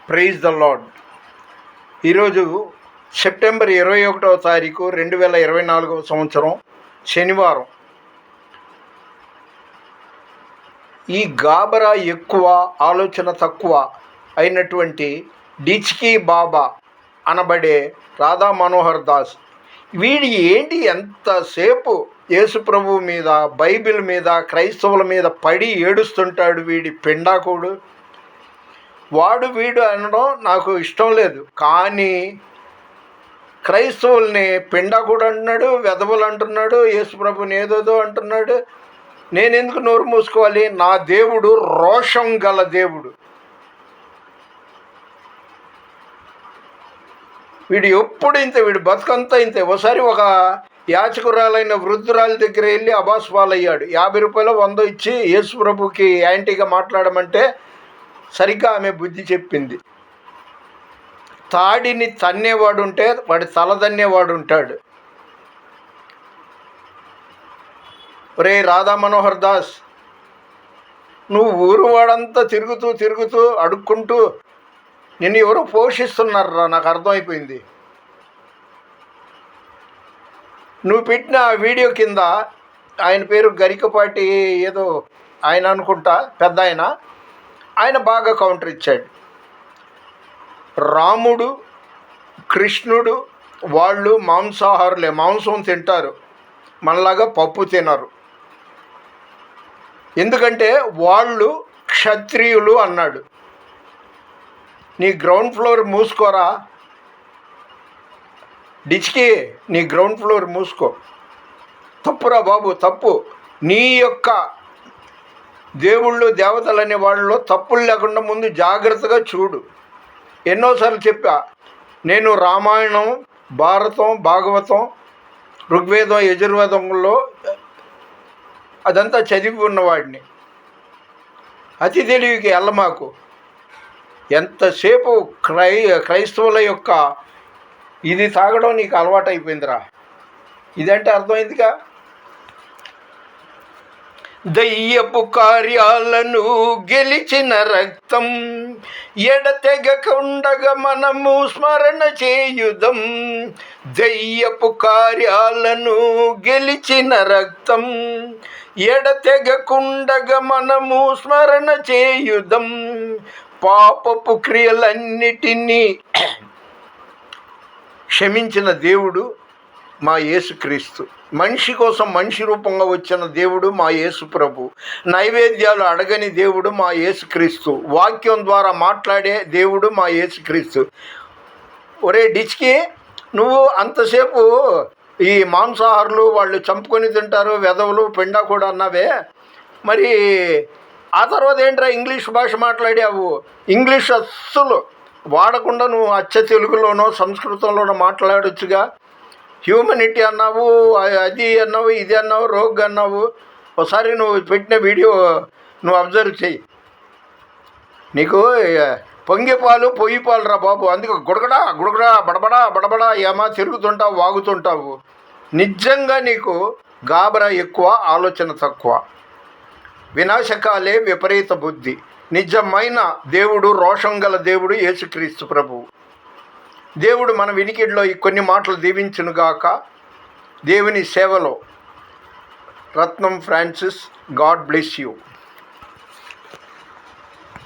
Praise the lord. ఈరోజు September 21వ తారీఖు 2024 సంవత్సరం శనివారం. ఈ గాబరా ఎక్కువ ఆలోచన తక్కువ అయినటువంటి డిచ్కీ బాబా అనబడే రాధా మనోహర్ దాస్, వీడి ఏంటి ఎంతసేపు యేసుప్రభు మీద, బైబిల్ మీద, క్రైస్తవుల మీద పడి ఏడుస్తుంటాడు. వీడి పిండాకుడు వాడు వీడు అనడం నాకు ఇష్టం లేదు, కానీ క్రైస్తవుల్ని పిండాకుడు అంటున్నాడు, వెధవులు అంటున్నాడు, యేసుప్రభుని ఏదోదో అంటున్నాడు. నేనెందుకు నోరు మూసుకోవాలి? నా దేవుడు రోషం గల దేవుడు. వీడు ఎప్పుడు ఇంతే, వీడు బతుకంతా ఇంతే. ఒకసారి ఒక యాచకురాలైన వృద్ధురాలి దగ్గర వెళ్ళి అబాస్పాలయ్యాడు. 50 రూపాయలు 100 ఇచ్చి యేసుప్రభుకి యాంటీగా మాట్లాడమంటే సరిగ్గా ఆమె బుద్ధి చెప్పింది. తాడిని తన్నేవాడు ఉంటే వాడి తల తన్నేవాడు ఉంటాడు. ఒరే రాధా మనోహర్ దాస్, నువ్వు ఊరు వాడంతా తిరుగుతూ అడుక్కుంటూ నిన్ను ఎవరో పోషిస్తున్నారా? నాకు అర్థమైపోయింది. నువ్వు పెట్టిన వీడియో కింద ఆయన పేరు గరికపాటి ఏదో ఆయన అనుకుంటా, పెద్ద ఆయన బాగా కౌంటర్ ఇచ్చాడు. రాముడు, కృష్ణుడు వాళ్ళు మాంసాహారులే, మాంసం తింటారు, మనలాగా పప్పు తినరు. ఎందుకంటే వాళ్ళు క్షత్రియులు అన్నాడు. నీ గ్రౌండ్ ఫ్లోర్ మూసుకోరా డిచ్కి, నీ గ్రౌండ్ ఫ్లోర్ మూసుకో. తప్పురా బాబు, తప్పు. నీ యొక్క దేవుళ్ళు దేవతలు అనే వాళ్ళలో తప్పులు లేకుండా ముందు జాగ్రత్తగా చూడు. ఎన్నోసార్లు చెప్పా, నేను రామాయణం, భారతం, భాగవతం, ఋగ్వేదం, యజుర్వేదంలో అదంతా చదివి ఉన్నవాడిని. అతి తెలివికి ఎల్లమాకు. ఎంతసేపు క్రైస్తవుల యొక్క ఇది తాగడం నీకు అలవాటు అయిపోయిందిరా. ఇదంటే అర్థమైందిగా. దయ్యపు కార్యాలను గెలిచిన రక్తం, ఎడతెగకుండగా మనము స్మరణ చేయుదం. దయ్యపు కార్యాలను గెలిచిన రక్తం, ఎడతెగకుండగా మనము స్మరణ చేయుదం. పాపపు క్రియలన్నిటినీ క్షమించిన దేవుడు మా యేసుక్రీస్తు. మనిషి కోసం మనిషి రూపంగా వచ్చిన దేవుడు మా యేసు ప్రభు. నైవేద్యాలు అడగని దేవుడు మా యేసుక్రీస్తు. వాక్యం ద్వారా మాట్లాడే దేవుడు మా యేసుక్రీస్తు. ఒరే డిచ్కి, నువ్వు అంతసేపు ఈ మాంసాహారులు వాళ్ళు చంపుకొని తింటారు, వెధవులు, పిండా కూడా అన్నావే, మరి ఆ తర్వాత ఏంట్రా ఇంగ్లీష్ భాష మాట్లాడావు? ఇంగ్లీష్ అస్సలు వాడకుండా నువ్వు అచ్చ తెలుగులోనో సంస్కృతంలోనో మాట్లాడొచ్చుగా. హ్యూమనిటీ అన్నావు, అది అన్నావు, ఇది అన్నావు, రోగ్ అన్నావు. ఒకసారి నువ్వు పెట్టిన వీడియో నువ్వు అబ్జర్వ్ చెయ్యి. నీకు పొంగి పాలు పొయ్యి పాలు రా బాబు. అందుకు గుడగడా బడబడా ఏమా తిరుగుతుంటావు, వాగుతుంటావు. నిజంగా నీకు గాబరా ఎక్కువ, ఆలోచన తక్కువ. వినాశకాలే విపరీత బుద్ధి. నిజమైన దేవుడు, రోషం గల దేవుడు యేసుక్రీస్తు ప్రభువు. దేవుడు మన వినికిడిలో ఈ కొన్ని మాటలు దీవించునుగాక. దేవుని సేవలో రత్నం ఫ్రాన్సిస్. God bless you.